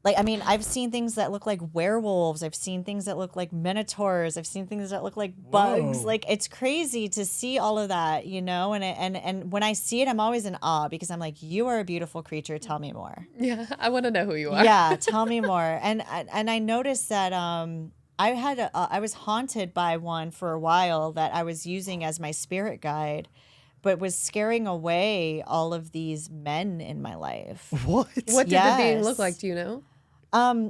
Like, I mean, I've seen things that look like werewolves. I've seen things that look like minotaurs. I've seen things that look like bugs. Whoa. Like, it's crazy to see all of that, you know? And when I see it, I'm always in awe because I'm like, you are a beautiful creature. Tell me more. Yeah, I want to know who you are. Yeah, tell me more. And I noticed that I was haunted by one for a while that I was using as my spirit guide, but was scaring away all of these men in my life. What? What did the being look Yes. like? Do you know?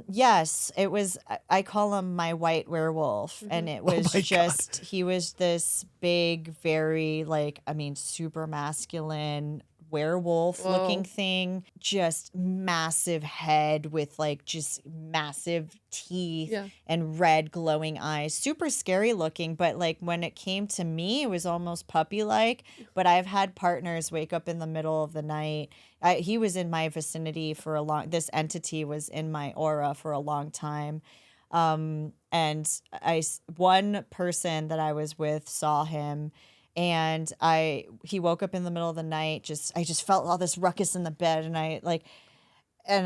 Yes, it was. I call him my white werewolf, and it was my just he was this big, very like I mean, super masculine werewolf looking Whoa. thing, just massive head with like just massive teeth Yeah. and red glowing eyes, super scary looking. But like when it came to me, it was almost puppy like. But I've had partners wake up in the middle of the night. He was in my vicinity for a long. This entity was in my aura for a long time, and one person that I was with saw him, and he woke up in the middle of the night. I just felt all this ruckus in the bed, and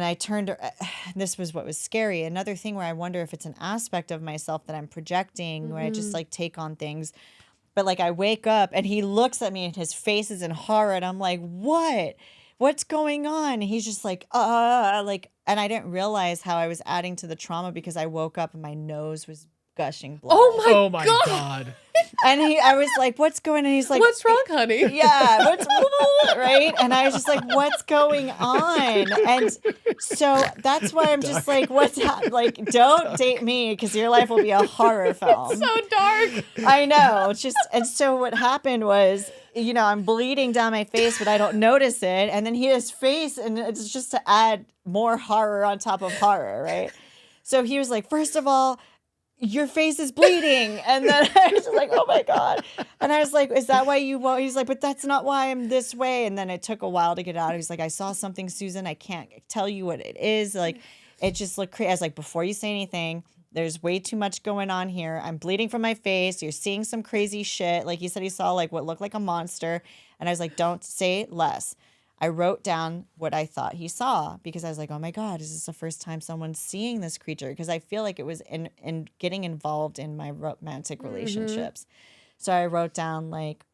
I turned. This was what was scary. Another thing where I wonder if it's an aspect of myself that I'm projecting, where I just like take on things. But like I wake up and he looks at me and his face is in horror, and I'm like, what? What's going on? And he's just like, and I didn't realize how I was adding to the trauma because I woke up and my nose was gushing blood. Oh my, Oh my God. god. And I was like, what's going on? He's like, What's wrong, honey? yeah, what's right? And I was just like, what's going on? And so that's why I'm just like, like, don't date me because your life will be a horror film. So dark. I know. It's just, and so what happened was, you know, I'm bleeding down my face, but I don't notice it. And then his face, and it's just to add more horror on top of horror, right? So he was like, first of all, your face is bleeding. And then I was like, oh my God. And I was like, is that why you won't? He's like, but that's not why I'm this way. And then it took a while to get out. He's like, I saw something, Susan. I can't tell you what it is. Like, it just looked crazy. I was like, before you say anything, there's way too much going on here. I'm bleeding from my face. You're seeing some crazy shit. Like he said, he saw like what looked like a monster. And I was like, don't say less. I wrote down what I thought he saw because I was like, oh my God, is this the first time someone's seeing this creature? Because I feel like it was in getting involved in my romantic relationships. So I wrote down like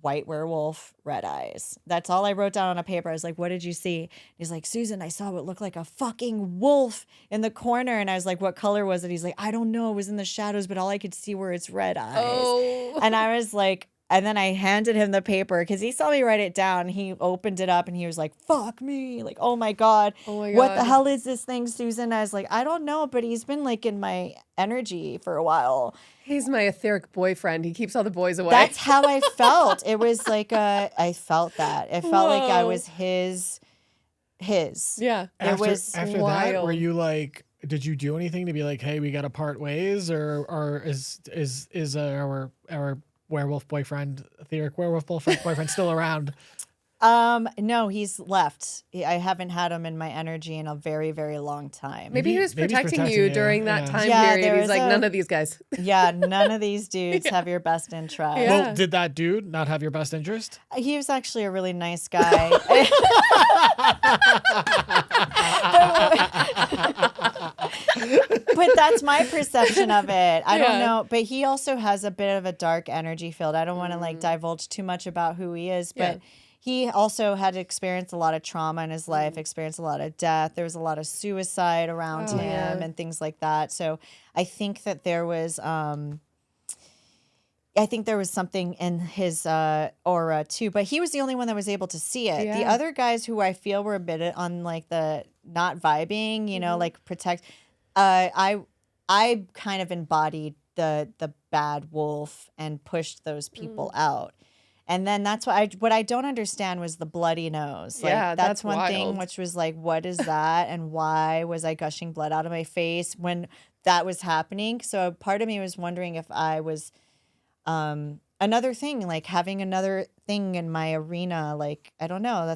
white werewolf, red eyes. That's all I wrote down on a paper. I was like, what did you see? He's like, Susan, I saw what looked like a fucking wolf in the corner. And I was like, what color was it? He's like, I don't know. It was in the shadows, but all I could see were its red eyes. Oh. And I was like, and then I handed him the paper because he saw me write it down. He opened it up and he was like, fuck me. Like, oh my God. Oh my What the God. hell is this thing, Susan? I was like, I don't know, but he's been like in my energy for a while. He's my etheric boyfriend. He keeps all the boys away. That's how I felt. It was like I felt that. It felt like I Whoa. was his. Yeah. After, was after that, wild. were you like, did you do anything to be like, hey, we gotta part ways, or is our werewolf boyfriend, etheric werewolf boyfriend still around? No, he's left. I haven't had him in my energy in a very, very long time. Maybe he was maybe he's protecting protecting you you, during that yeah. time Yeah, period. there He's was like, a- none of these guys. Yeah, none of these dudes have your best interest. Yeah. Well, did that dude not have your best interest? He was actually a really nice guy. But that's my perception of it. I don't Yeah. know. But he also has a bit of a dark energy field. I don't want to like divulge too much about who he is, but Yeah. he also had experienced a lot of trauma in his life, experienced a lot of death. There was a lot of suicide around Oh, him yeah. and things like that. So I think that there was something in his aura too, but he was the only one that was able to see it. The Yeah. other guys who I feel were a bit on like the not vibing, you know, like protect. I kind of embodied the bad wolf and pushed those people out. And then that's what I don't understand was the bloody nose. Like, Yeah, that's one thing, wild. which was like, what is that? And why was I gushing blood out of my face when that was happening? So part of me was wondering if I was another thing, like having another thing in my arena. Like, I don't know.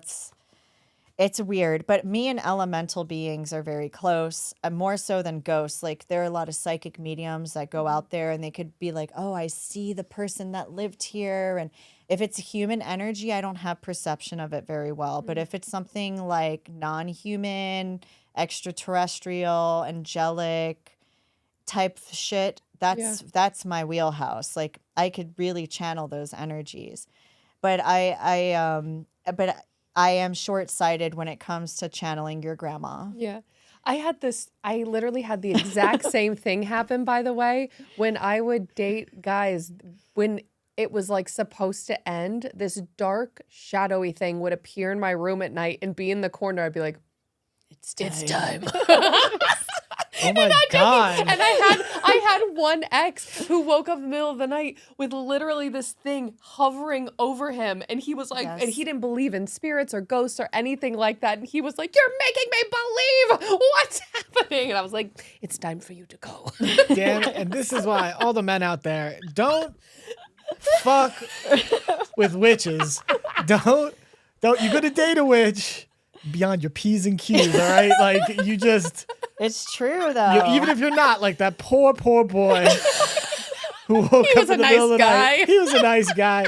It's weird, but me and elemental beings are very close, more so than ghosts. Like there are a lot of psychic mediums that go out there and they could be like, oh, I see the person that lived here. And if it's human energy, I don't have perception of it very well. But if it's something like non-human extraterrestrial, angelic type shit, that's my wheelhouse. Like I could really channel those energies. But I am short-sighted when it comes to channeling your grandma. Yeah. I literally had the exact same thing happen, by the way, when I would date guys. When it was like supposed to end, this dark, shadowy thing would appear in my room at night and be in the corner. I'd be like, it's time. Oh my God. And I had one ex who woke up in the middle of the night with literally this thing hovering over him. And he was like, and he didn't believe in spirits or ghosts or anything like that. And he was like, you're making me believe what's happening. And I was like, it's time for you to go. Damn it. And this is why all the men out there, don't fuck with witches. Don't, you're going to date a witch beyond your P's and Q's, all right? Like, you just... It's true, though. Even if you're not like that poor boy who woke up in the middle of the night. He was a nice guy.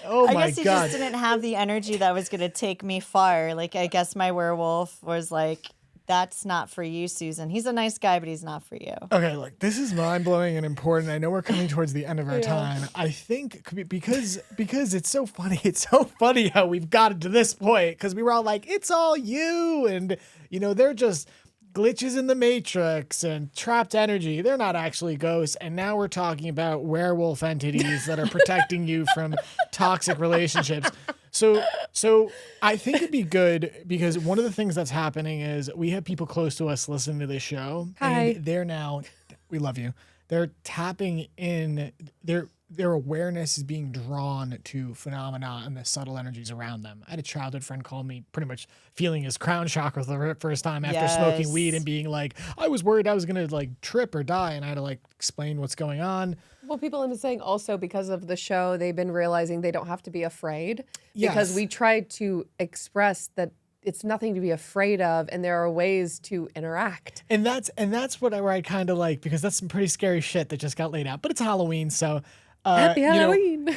Oh my God. I guess he just didn't have the energy that was going to take me far. Like, I guess my werewolf was like, that's not for you, Susan. He's a nice guy, but he's not for you. Okay, look, this is mind-blowing and important. I know we're coming towards the end of our time. I think because it's so funny. It's so funny how we've gotten to this point because we were all like, it's all you. And, they're just glitches in the matrix and trapped energy. They're not actually ghosts. And now we're talking about werewolf entities that are protecting you from toxic relationships. So I think it'd be good because one of the things that's happening is we have people close to us listening to this show. Hi. And we love you. They're tapping in, their awareness is being drawn to phenomena and the subtle energies around them. I had a childhood friend call me pretty much feeling his crown chakra for the first time after smoking weed and being like, I was worried I was going to like trip or die. And I had to like explain what's going on. Well, people end up saying also because of the show, they've been realizing they don't have to be afraid because we tried to express that it's nothing to be afraid of, and there are ways to interact. And that's what I kind of like, because that's some pretty scary shit that just got laid out. But it's Halloween, so Happy Halloween.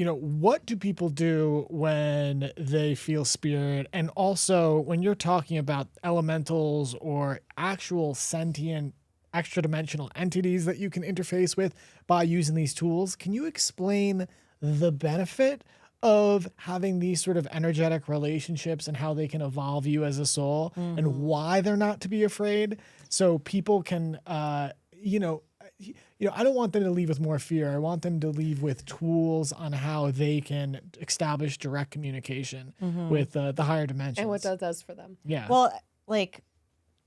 What do people do when they feel spirit? And also, when you're talking about elementals or actual sentient extra-dimensional entities that you can interface with by using these tools, can you explain the benefit of having these sort of energetic relationships and how they can evolve you as a soul and why they're not to be afraid, so people can, I don't want them to leave with more fear. I want them to leave with tools on how they can establish direct communication with the higher dimensions. And what that does for them. Yeah. Well, like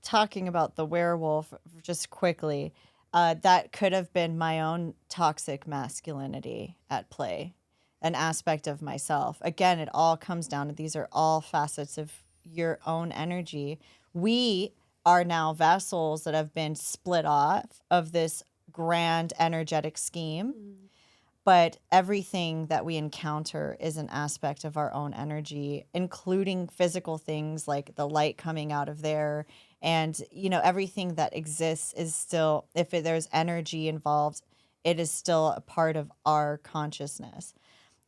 talking about the werewolf just quickly, that could have been my own toxic masculinity at play, an aspect of myself. Again, it all comes down to these are all facets of your own energy. We are now vessels that have been split off of this grand energetic scheme. But everything that we encounter is an aspect of our own energy, including physical things like the light coming out of there. And, everything that exists is still, if there's energy involved, it is still a part of our consciousnness.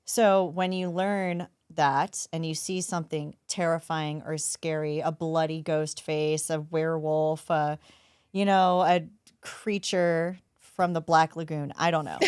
So when you learn that and you see something terrifying or scary, a bloody ghost face, a werewolf, a creature from the Black Lagoon, I don't know.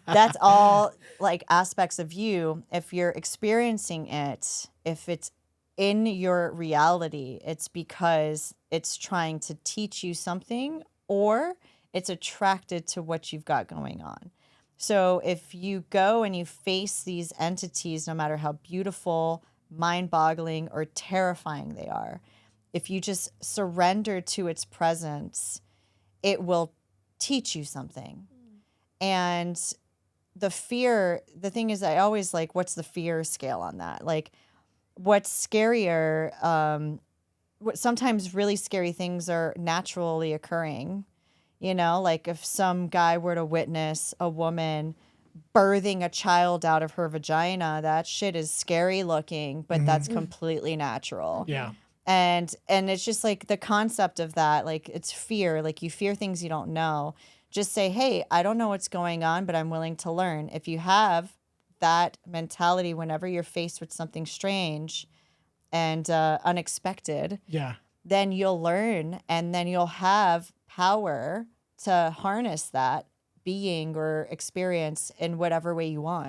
That's all like aspects of you. If you're experiencing it, if it's in your reality, it's because it's trying to teach you something or it's attracted to what you've got going on. So if you go and you face these entities, no matter how beautiful, mind-boggling, or terrifying they are, if you just surrender to its presence, it will teach you something. And the thing is, I always like, what's the fear scale on that? Like, what's scarier? Sometimes really scary things are naturally occurring. Like if some guy were to witness a woman birthing a child out of her vagina, that shit is scary looking, but that's completely natural. Yeah. And it's just like the concept of that, like it's fear, like you fear things you don't know. Just say, hey, I don't know what's going on, but I'm willing to learn. If you have that mentality whenever you're faced with something strange, and unexpected, Yeah. then you'll learn, and then you'll have power to harness that being or experience in whatever way you want.